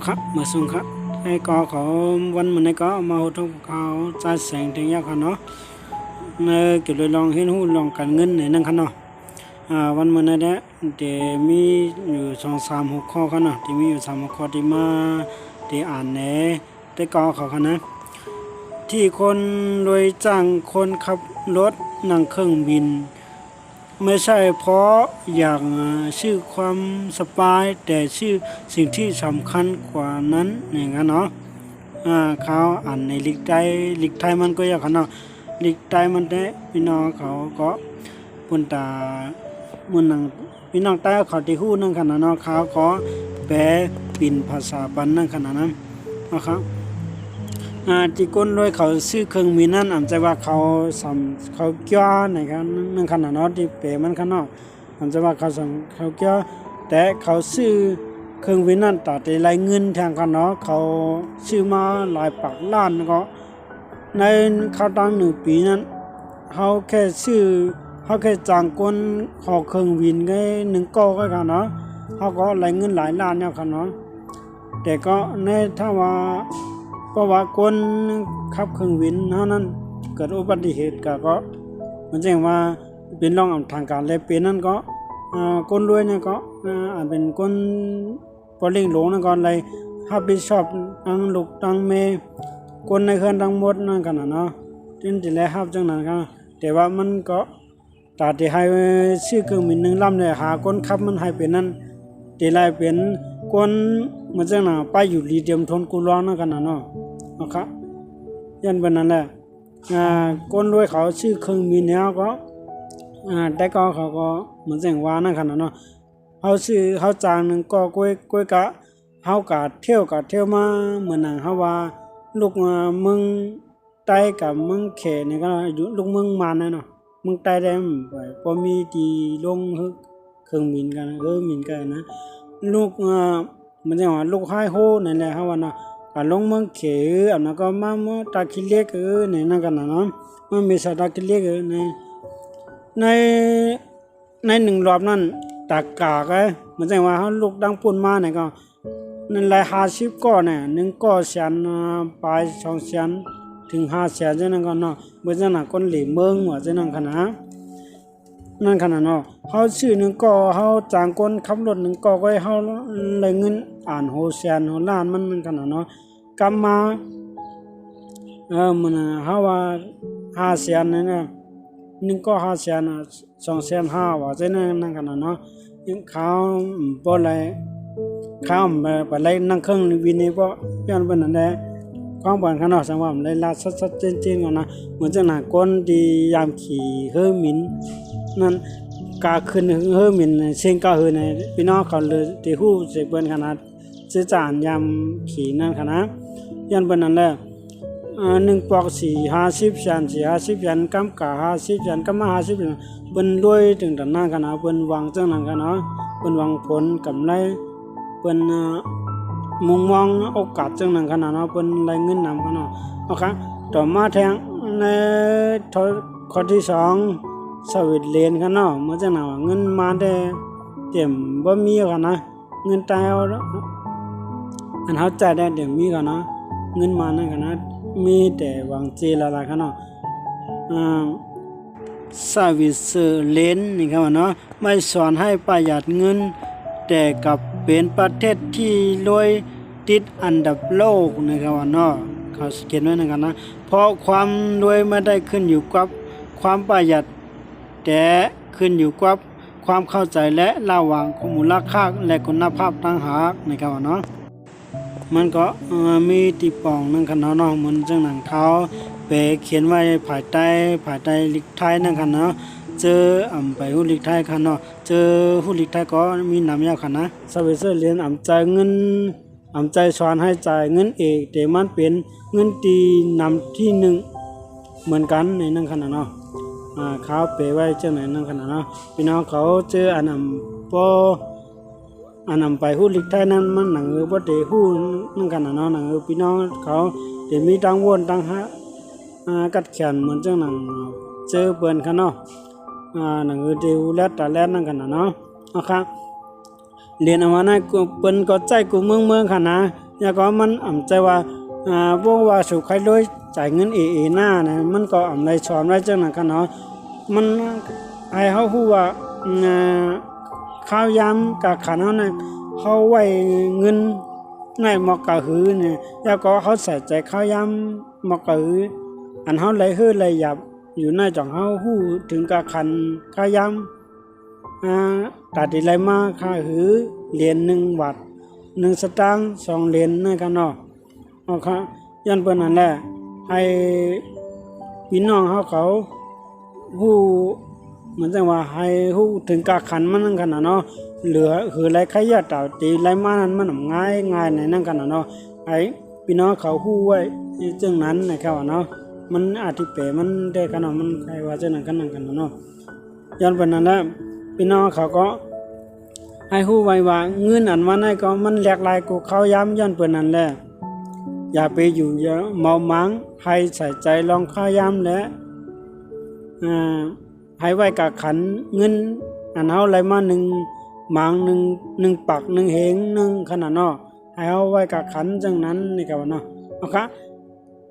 ครับมาส่งครับไอ้ก็เขาวันมันไอ้ก็มาหทุกเขาจ่ายแสงถึงยาคันเนาะในเกี่ยวกับลองเห็นหูลองการเงินในนั่นคันเนาะวันมันไอ้เนี่ยเดี๋ยวมีอยู่2-3 หัวข้อคันเนาะที่มีอยู่3 หัวข้อที่มาที่อ่านในแต่ก็เขาคันนะที่คนโดยจ้างคนขับรถนั่งเครื่องบินไม่ใช่เพราะอยากชื่อความสบายแต่ชื่อสิ่งที่สำคัญกว่านั้นอย่างนั้นเนาะเขาอ่านในลิกไทยมันก็อยากเนาะลิกไทยมันได้พี่น้องเขาก็ปุ่นตามุนนังพี่น้องใต้เขาที่ฮู้นั่นขนาดเนาะเขาก็แปลปิ่นภาษาปันนั่นขนาดนั้นนะครับที่ก้นด้วยเขาซื้อเครื่องมีนั่นอ่านใจว่าเขาเขาเกี่ยวในกันนั่นขนาดเนาะที่เปมันขนาดอ่านใจว่าเขาเกี่ยวแต่เขาซื้อเครื่องวินนั่นตัดได้รายเงินทางกันเนาะเขาซื้อมาหลายปากล้านก็ในเขาตั้ง1 ปีนั้นเขาแค่ซื้อเขาแค่จ้างคนขอเครื่องวินก็1 ก้อก็กันเนาะเขาก็รายเงินหลายล้านเนี่ยกันเนาะแต่ก็ในถ้าว่าเพราะว่าคนขับเครื่องบินเท่านั้นเกิดอุบัติเหตุก็มันแจ้งว่าเป็นรองทางการและเป็นนั่นก็คนรวยเนี่ยก็อาจเป็นคนปอเล่งหลงนั่นก็เลยรับผิดชอบทั้งลูกทั้งแม่คนในเครื่องทั้งหมดนั่นกันเนาะจนที่แล้วรับจังนั้นก็แต่ว่ามันก็ตาที่ให้ซื้อเครื่องบิน1 ลำเนี่ยหาคนขับมันให้เป็นนั้นที่ไรเป็นคนมันจังน่ะไปอยู่ลีเดียมทนกูร้องนั่นกันเนาะนะครับยันเป็นนั้นแหละคนรวยเขาชื่อเครื่องมีแนวก็แต่ก็เขาก็เหมือนเสียงว่านั่นขนาดเนาะเขาซื้อเขาจางนึงก็ก้วยกะเขากะเที่ยวมาเหมือนหนังเขาว่าลูกมึงไต้กับมึงเขนี่ก็อยู่ลูกมึงมาแน่เนาะมึงไต้ได้พอมีที่ลงเครื่องบินกันมินกันนะลูกมันจะว่าลูกไฮโฮนั่นแหละเขาว่านะลงเมืองเขอันนั้นก็มาตาคิเล็กในนั่นกันนะเนาะมันมีสตาคิเล็กใน1 รอบนั้นตากากมันจะว่าเขาลูกดังปุ่นมาเนี่ยก็นั่นหลาย50 ก้อเนี่ย1 ก้อแสนปลาย2 แสนถึง5 แสนจังนั้นก็เนาะเมื่อจังนั้นคนเหลี่ยมเมืองว่าจังนั้นขนาดนั่นขนาดเนาะเขาซื้อ1 ก้อเขาจ้างคนขับรถ1 ก้อก็ให้เขาเลยเงินอ่านโหแสนโหล้านมันขนาดเนาะกำมามันเขาว่า5 แสนเนี่ย1 ก้อ5 แสน2 แสน 5ว่าจังนั้นขนาดเนาะเขาบ่เลยเขาไปไล่นั่งเครื่องวินนี่บ่ย้อนเป็นนั่นแหละความบ่นขนาดสังว่ามันได้ลาสัดๆเจนๆกันนะเหมือนจังนั้นคนที่ยามขี่เฮอมินนั่นกาขึ้นเฮอมินเสียงก็เฮอในพี่น้องเขาเลยที่ฮู้สิเบิ่นขนาดสิจานยามขี่นั่นขนาดย้อนเป็นนั่นแหละ1 ปอก4 50 แสน4 50 แสนกำกะ50 แสนกำมา50 แสนเพิ่นรวยถึงดันนั้นขนาดเพิ่นวางจังนั้นขนาดเพิ่นวางผลกำไรเพิ่นมุมมองโอกาสจังนั้นขนาดเนาะเพิ่นได้เงินนำขนาดนะครับต่อมาแทงในข้อที่2สวิตเลนกันเนาะเมื่อจังนั้นเงินมาได้เต็มบ่มีกันนะเงินตายเอาอันเฮาจ่ายได้เต็มมีกันนะเงินมานั่นกันนะมีแต่หวังเจละละกันเนาะสวิตเซอร์แลนด์นี่ครับเนาะไม่สอนให้ประหยัดเงินแต่กับเป็นประเทศที่รวยติดอันดับโลกนะครับเนาะเขาเขียนไว้นะครับนะเพราะความรวยไม่ได้ขึ้นอยู่กับความประหยัดแต่ขึ้นอยู่กับความเข้าใจและระหว่างมูลค่าและคุณภาพต่างหากนะครับเนาะมันก็มีตีปองนั่นกันเนาะเหมือนจังหนังเขาไปเขียนไว้ภายใต้ลิกไทยนั่นกันเนาะเจอไปฮู้ลิกไทยคันเนาะเจอฮู้ลิกไทยก็มีนำยาวคันนะสวิตเซอร์แลนด์จ่ายเงินใจสอนให้จ่ายเงินเอกแต่มันเป็นเงินตีนำที่1เหมือนกันในนั่นคันเนาะเขาเปไว้จังไหนนั่นคันเนาะพี่น้องเขาเจออันนำไปฮู้ลิกไทยนั้นมันหนังบ่ได้ฮู้นั่นกันเนาะหนังพี่น้องเขาได้มีตั้งวนตั้งหากัดแขนเหมือนจังหนังเจอเปิ้นคันเนาะหนังเดียวแล้วตาแลนั่นกันเนาะนะครับเรียนเอามานะเปิ้นก็ใจกูเมืองคันนะ แล้วก็มันอ่ำใจว่าพวกว่าสุขใครด้วยจ่ายเงินหน้านะมันก็อ่ำไรสอนไรจังนั้นกันเนาะมันให้เขาฮู้ว่าข้าวยำกับขันเขาเนี่ยเขาไว้เงินในหมอกกะหือเนี่ยแล้วก็เขาใส่ใจข้าวยำหมอกกะหืออันเขาไหลฮื้อไหลหยับอยู่ในจ่องเขาฮู้ถึงกับขันข้าวยำตัดอะไรมาข้าหือเหรียญ1 บาท1 สตางค์2 เหรียญนั่นกันเนาะเอาค่ะยันเปิ้นนั่นแหละให้พี่น้องเขาฮู้เหมือนจังว่าให้ฮู้ถึงกะขันมันนั่นกันเนาะเหลือคือไรใครอยากตาตีไรมานั้นมันง่ายในนั่นกันเนาะไอ้พี่น้องเขาฮู้ไว้จังนั้นนะครับเนาะมันอาจสิเปมันได้กันเนาะมันใครว่าจังนั้นกันเนาะย้อนเปิ้นนั่นแหละพี่น้องเขาก็ให้ฮู้ไว้ว่าเงินอันว่านั้นก็มันแหลกหลายกูเขาย้ำย้อนเปิ้นนั่นแหละอย่าไปอยู่เมามังให้ใส่ใจลองข้าย้ำและให้ไว้กับขันเงินอันเฮาไหลมา1 หมาง1 ปัก1 เหง1ขนาดเนาะให้เฮาไว้กับขันจังนั้นนี่ก็ว่าเนาะเอาค่ะ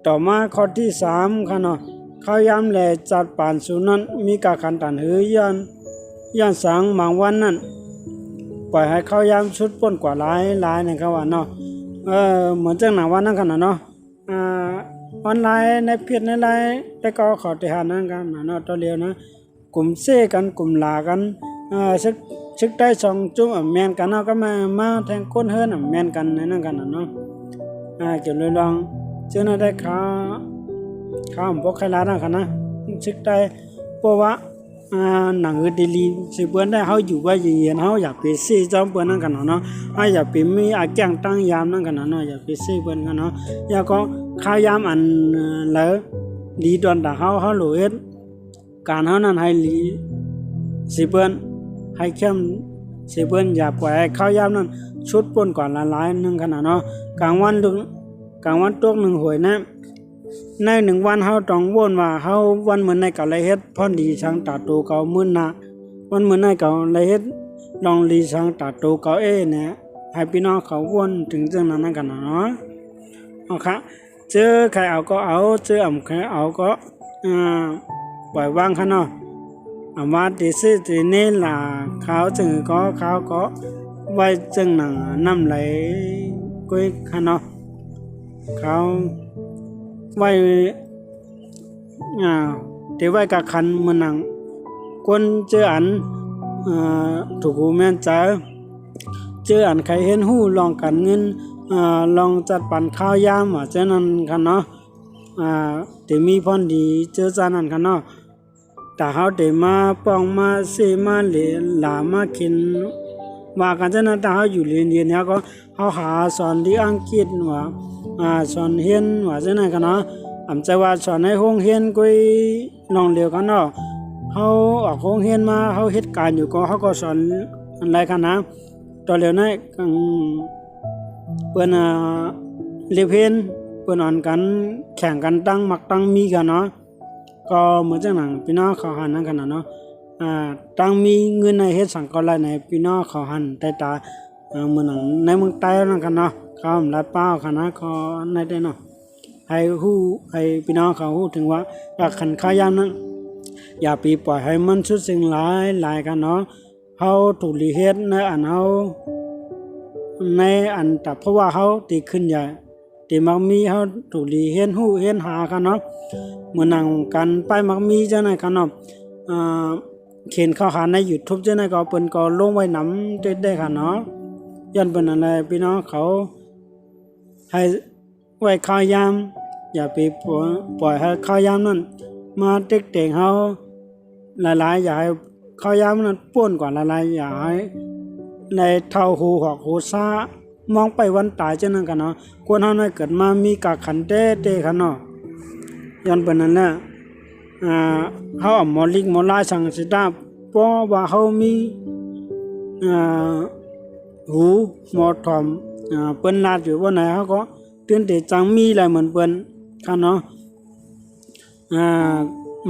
ต่อมาข้อที่3ค่ะเนาะข้าวยามแลจัดปานสุนั้นมีกะขันตันหือย้อนสังหมางวันนั้นปล่อยให้ข้าวยามชุดป่นกว่าหลายนะครับว่าเนาะเหมือนจังหนังว่านั่นขนาดเนาะออนไลน์ในเพจในไลน์แต่ก็ขอติหานั่นกันเนาะตัวเดียวนะกลุ่มเซกันกลุ่มลากันซึกได้2 จุ่มแม่นกันเนาะก็มาแทงก้นเฮิรนแม่นกันในนั่นกันเนาะเกี่ยวเลยลองเจอน่าได้ข้ามพวกใครลานะกันนะซึกได้เพราะว่าหนังดีลีสิเปิ้นได้เฮาอยู่ว่าเย็นๆเฮาอยากไปซีจอมเปิ้นนั่นกันเนาะเฮาอยากไปมีอาแจ้งตั้งยามนั่นกันเนาะอยากไปซีเปิ้นกันเนาะอยากก็ข้าวยามอันแล้วลีดอนตาเฮาโหลเฮ็ดการเฮานั้นให้ลีสิเปิ้นให้เข้มสิเปิ้นอย่าปล่อยให้ข้าวยามนั้นชุดป่นก่อนละลายนึงกันเนาะกลางวันตก1 หวยนะใน1 วันเฮาต้องวนว่าเฮาวันเหมือนในเก่าไรเฮ็ดพรดีช่างตาโตเก่ามื้อนะวันเหมือนในเก่าไรเฮ็ดลองลีช่างตาโตเก่าเนี่ยให้พี่น้องเขาวนถึงจังนั้นกันเนาะเอาค่ะเจอใครเอาก็เอาเจอใครเอาก็ปล่อยวางค่ะเนาะว่าติซื้อตินี่ล่ะเขาจึงเขาก็ไว้จังหนังน้ำไหลก้อยค่ะเนาะเขาไว้เดี๋ยวไว้กับคันมันหนังคนเจออันถูกหูแม่นจ้าเจออันใครเห็นหู้ลองกันเงินลองจัดปันข้าวยามว่าเจ้านั้นกันเนาะเดี๋ยวมีพรดีเจอจานั้นกันเนาะแต่เขาเดี๋ยวมาป้องมาเสมาเหลหลามากินว่ากันเจ้านั้นแต่เขาอยู่เรียนเนี่ยก็เขาหาสอนที่อังกฤษว่าสอนเฮียนว่าจังนั้นกันเนาะใจว่าสอนในโรงเรียนก็น้องเดียวกันเนาะเขาออกโรงเรียนมาเขาเฮ็ดการอยู่ก็เขาก็สอนอะไรกันนะตอนเร็วนั้นเปิ้นเรียนเพลเปิ้นอ่อนกันแข่งกันตั้งมักตั้งมีกันเนาะก็เหมือนจังนั้นพี่น้องเขาหันนั่นกันเนาะตั้งมีเงินในเฮ็ดสังกัดอะไรในพี่น้องเขาหันแต่ตาเหมือนในเมืองใต้นั่นกันเนาะเขาหลายเป้าคณะเขาในได้เนาะให้พี่น้องเขาฮู้ถึงว่าขันข้ายามนั้นอย่าไปปล่อยให้มันสุดสิ่งหลายกันเนาะเฮาถูกลีเฮ็ดในอันเฮาในอันแต่เพราะว่าเฮาตีขึ้นใหญ่ตีมักมีเฮาถูกลีเฮ็ดฮู้เฮ็ดหากันเนาะเหมือนนั่งกันไปมักมีจังได๋กันเนาะเขียนเข้าหาใน YouTube จังได๋ก็เปิ้นก็ลงไว้นำได้ค่ะเนาะย้อนเปิ้นนั่นแหละพี่น้องเขาให้ไว้ข้าวยามอย่าไปปล่อยให้ข้าวยามนั้นมาเด็กๆเฮาหลายๆอย่าให้ข้าวยามนั้นป่วนกว่าหลายๆอย่าให้ในเท่าหูหอกหูซ่ามองไปวันตายจังนั้นกันเนาะคนเฮานั้นเกิดมามีกะขันเต้ๆค่ะเนาะย้อนเปิ้นนั่นแหละเฮาเอาหมอลิกหมอลายสังสิตาเพราะว่าเฮามีหูหมอทอมเปิ้นลาดอยู่ว่าไหนเฮาก็ตื่นแต่จังมีหลายเหมือนเปิ้นค่ะเนาะ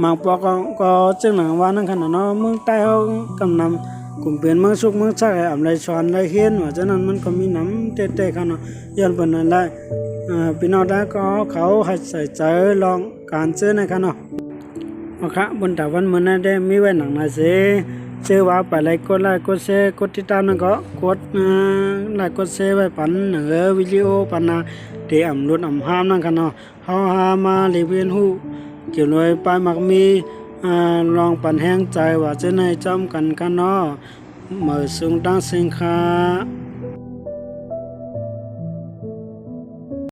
บางปอก็จังหนังว่านั่นค่ะเนาะเมืองใต้เฮากำนำ กลุ่มเปลี่ยนเมืองสุกเมืองชักอำไรสอนไรเฮียนว่าฉะนั้นมันก็มีน้ำเตะๆกันเนาะย้อนเปิ้นนั่นแหละพี่น้องได้ก็เขาให้ใส่ใจลองการซื้อนะครับเนาะค่ะบนตะวันมื้อนั้นได้มีไว้หนังนะสิชื่อว่าไปไลค์กดไลค์กดแชร์กดติดตามนั่นก็กดไลค์กดแชร์ไว้ปันวิดีโอปันที่อำลดอำห้ามนั่นกันเนาะเฮาหามารีวิวฮู้เกี่ยวเลยปลายมักมีลองปันแห้งใจว่าจะในจอมกันเนาะมือสูงตั้งสิงค้า